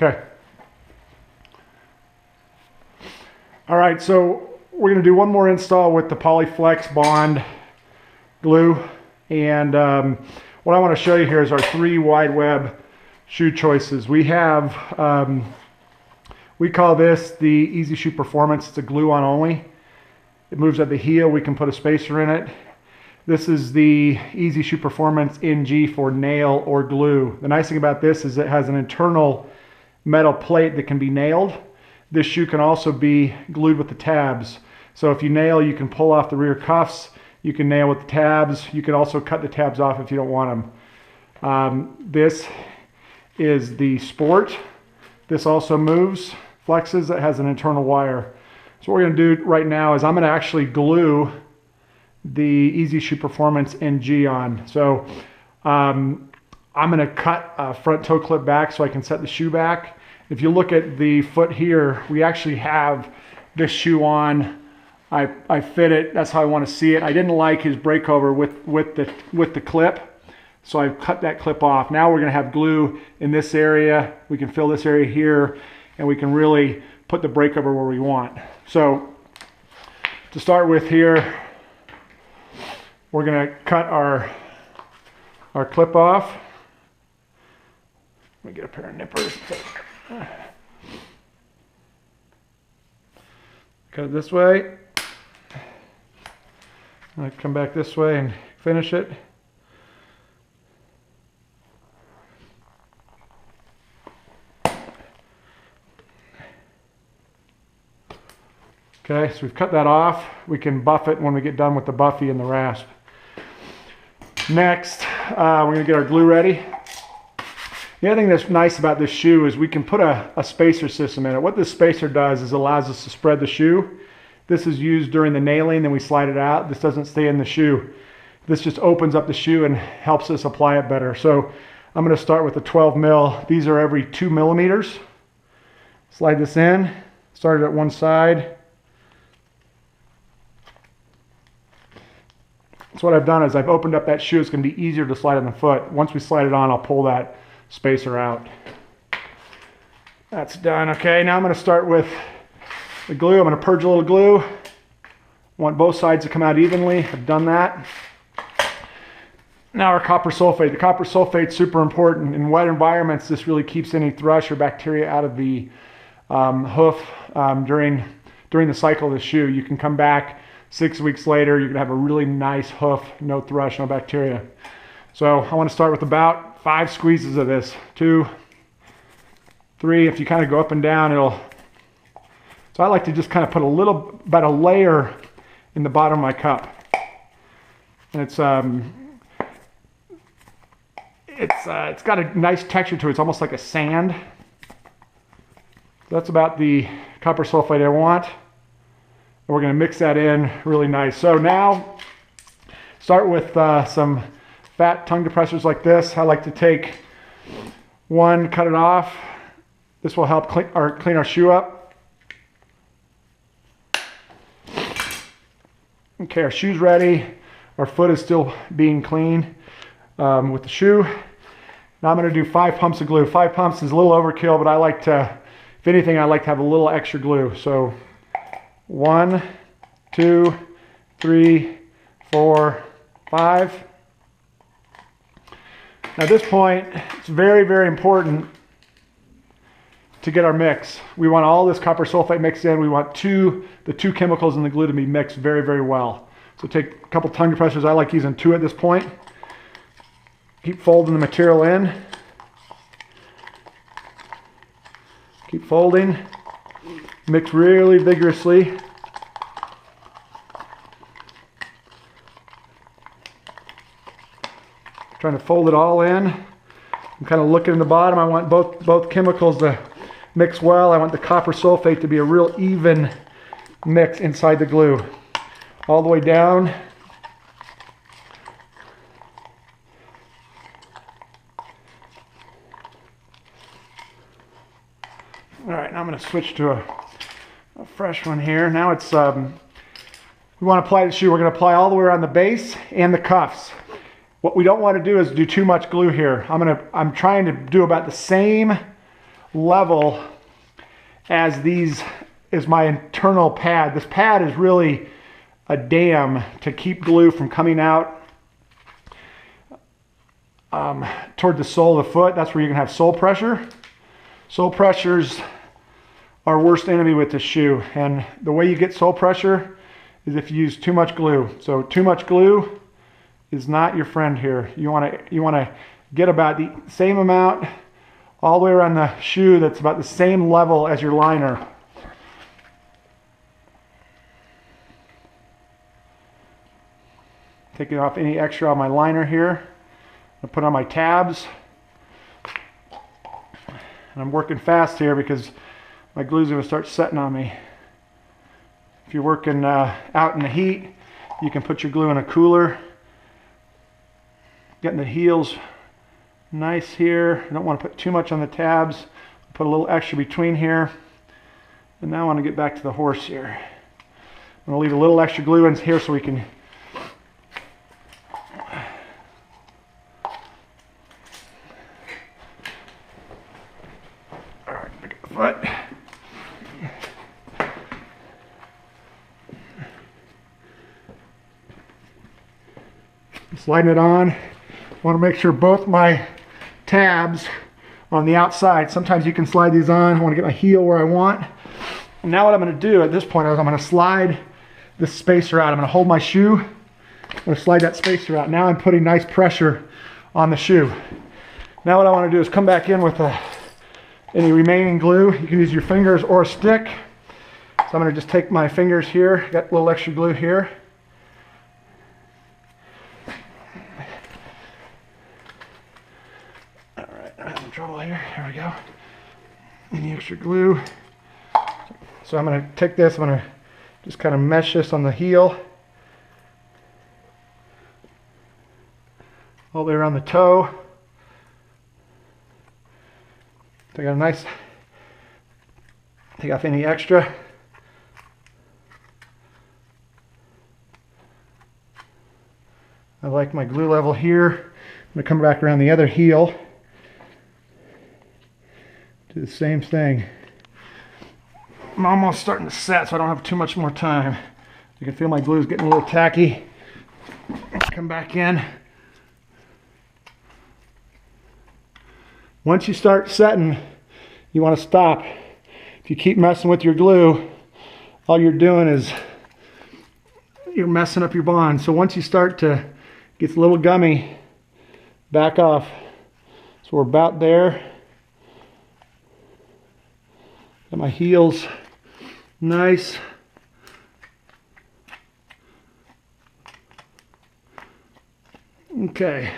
Okay. All right, so we're going to do one more install with the PolyFlex Bond glue. And what I want to show you here is our 3 wide web shoe choices. We have, we call this the EasyShoe Performance. It's a glue-on only. It moves at the heel. We can put a spacer in it. This is the EasyShoe Performance NG for nail or glue. The nice thing about this is it has an internal metal plate that can be nailed. This shoe can also be glued with the tabs. So if you nail, you can pull off the rear cuffs. You can nail with the tabs. You can also cut the tabs off if you don't want them. This is the Sport. This also moves, flexes. It has an internal wire. So what we're going to do right now is I'm going to actually glue the EasyShoe Performance NG on. So I'm going to cut a front toe clip back so I can set the shoe back. If you look at the foot here, we actually have this shoe on. I fit it. That's how I want to see it. I didn't like his breakover with the clip, so I cut that clip off. Now we're going to have glue in this area. We can fill this area here, and we can really put the breakover where we want. So to start with here, we're going to cut our clip off. Let me get a pair of nippers. Cut it this way. I come back this way and finish it. Okay, so we've cut that off. We can buff it when we get done with the buffy and the rasp. Next, we're going to get our glue ready. The other thing that's nice about this shoe is we can put a spacer system in it. What this spacer does is allows us to spread the shoe. This is used during the nailing, then we slide it out. This doesn't stay in the shoe. This just opens up the shoe and helps us apply it better. So I'm going to start with a 12 mil. These are every 2 millimeters. Slide this in, start it at one side. So what I've done is I've opened up that shoe. It's going to be easier to slide on the foot. Once we slide it on, I'll pull that spacer out. That's done. Okay, now I'm going to start with the glue. I'm going to purge a little glue. I want both sides to come out evenly. I've done that. Now our copper sulfate. The copper sulfate is super important. In wet environments, this really keeps any thrush or bacteria out of the hoof during the cycle of the shoe. You can come back 6 weeks later, you're going to have a really nice hoof, no thrush, no bacteria. So I want to start with about 5 squeezes of this. 2, 3. If you kind of go up and down, it'll... So I like to just kind of put about a layer in the bottom of my cup. And it's got a nice texture to it. It's almost like a sand. That's about the copper sulfate I want. And we're going to mix that in really nice. So now, start with some fat tongue depressors like this. I like to take one, cut it off. This will help clean our shoe up. Okay, our shoe's ready. Our foot is still being cleaned with the shoe. Now I'm going to do 5 pumps of glue. 5 pumps is a little overkill, but I like to, if anything, I like to have a little extra glue. So 1, 2, 3, 4, 5. Now at this point, it's very, very important to get our mix. We want all this copper sulfate mixed in. We want the two chemicals in the glue to be mixed very, very well. So take a couple tongue depressors. I like using 2 at this point. Keep folding the material in. Keep folding. Mix really vigorously. Trying to fold it all in. I'm kind of looking in the bottom. I want both chemicals to mix well. I want the copper sulfate to be a real even mix inside the glue. All the way down. All right, now I'm going to switch to a fresh one here. Now it's, we want to apply the shoe. We're going to apply all the way around the base and the cuffs. What we don't want to do is do too much glue here. I'm trying to do about the same level as these is my internal pad. This pad is really a dam to keep glue from coming out toward the sole of the foot. That's where you can have sole pressure. Sole pressure's our worst enemy with this shoe, and the way you get sole pressure is if you use too much glue. So too much glue is not your friend here. You want to get about the same amount all the way around the shoe that's about the same level as your liner. Taking off any extra on my liner here. I put on my tabs. And I'm working fast here because my glue's going to start setting on me. If you're working out in the heat, you can put your glue in a cooler. Getting the heels nice here. I don't want to put too much on the tabs. Put a little extra between here. And now I want to get back to the horse here. I'm going to leave a little extra glue in here so we can foot. Sliding it on. I want to make sure both my tabs on the outside. Sometimes you can slide these on. I want to get my heel where I want. And now what I'm going to do at this point is I'm going to slide this spacer out. I'm going to hold my shoe. I'm going to slide that spacer out. Now I'm putting nice pressure on the shoe. Now what I want to do is come back in with any remaining glue. You can use your fingers or a stick. So I'm going to just take my fingers here. Got a little extra glue here. All right, I'm having trouble here. Here we go. Any extra glue. So I'm going to take this. I'm going to just kind of mesh this on the heel. All the way around the toe. So I got a nice, take off any extra. I like my glue level here. I'm going to come back around the other heel. Do the same thing. I'm almost starting to set, so I don't have too much more time. You can feel my glue is getting a little tacky. Come back in. Once you start setting, you want to stop. If you keep messing with your glue, all you're doing is you're messing up your bond. So once you start to get a little gummy, back off. So we're about there. Got my heels nice. Okay.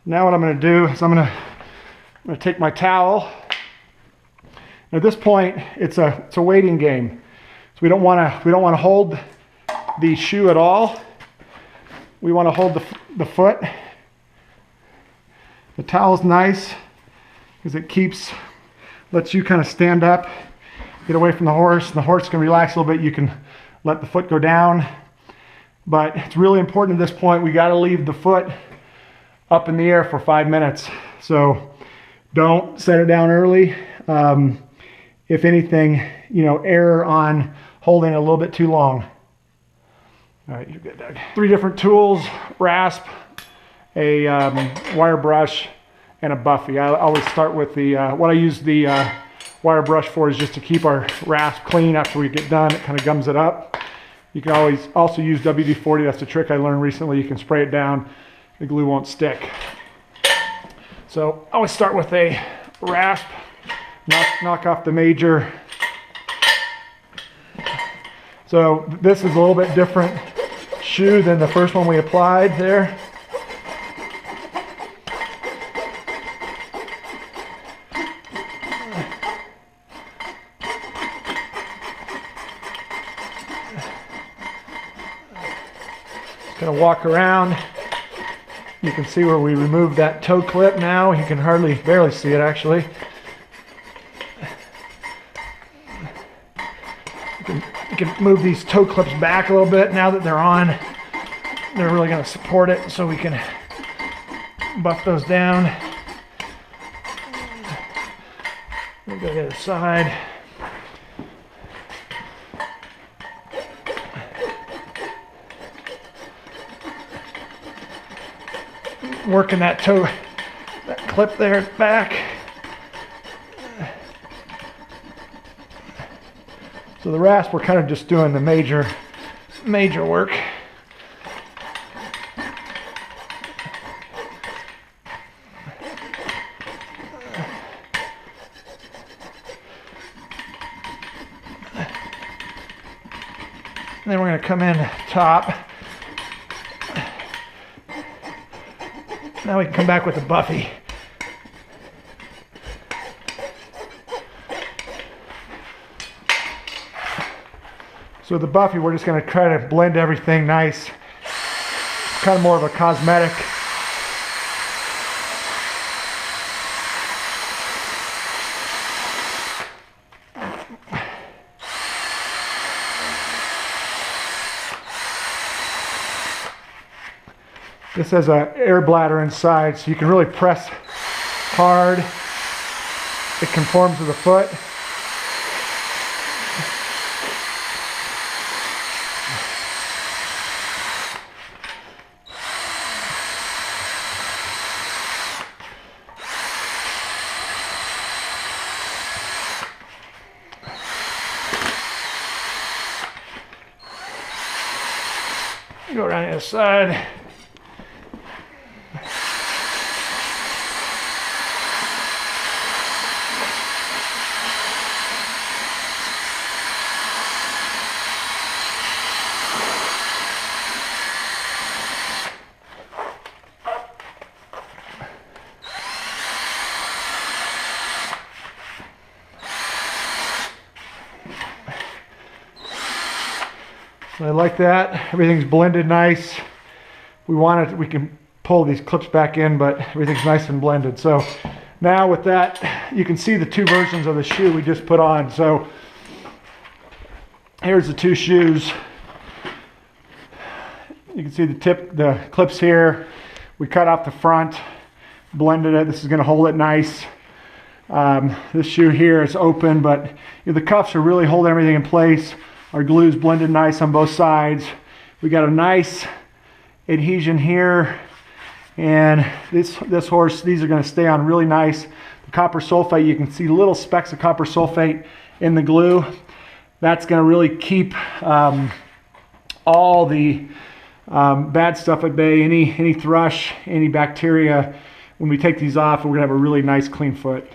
Now what I'm going to do is I'm going to take my towel. At this point, it's a waiting game. So we don't want to hold the shoe at all. We want to hold the foot. The towel's nice because it lets you kind of stand up, get away from the horse. And the horse can relax a little bit. You can let the foot go down. But it's really important at this point. We got to leave the foot up in the air for 5 minutes. So don't set it down early. If anything, err on holding it a little bit too long. All right, you're good, Doug. 3 different tools: rasp, a wire brush, and a buffy. I always start with what I use the wire brush for is just to keep our rasp clean after we get done. It kind of gums it up. You can always also use WD-40. That's a trick I learned recently. You can spray it down. The glue won't stick. So I always start with a rasp, knock off the major. So this is a little bit different shoe than the first one we applied there. Just gonna walk around. You can see where we removed that toe clip now. You can barely see it actually. You can move these toe clips back a little bit now that they're on. They're really going to support it, so we can buff those down. We'll go to the side. Working that toe, that clip there back. So the rasp, we're kind of just doing the major work. And then we're going to come in top. Now we can come back with the buffy. So the buffy, we're just going to try to blend everything nice. It's kind of more of a cosmetic. This has an air bladder inside, so you can really press hard. It conforms to the foot. Go around the other side. I like that. Everything's blended nice. We want it, we can pull these clips back in, but everything's nice and blended. So now with that, you can see the two versions of the shoe we just put on. So here's the two shoes. You can see the clips here. We cut off the front, blended it. This is going to hold it nice. This shoe here is open, but the cuffs are really holding everything in place. Our glue's blended nice on both sides. We got a nice adhesion here, and these are going to stay on really nice. The copper sulfate, you can see little specks of copper sulfate in the glue. That's going to really keep all the bad stuff at bay, any thrush, any bacteria. When we take these off, we're going to have a really nice clean foot.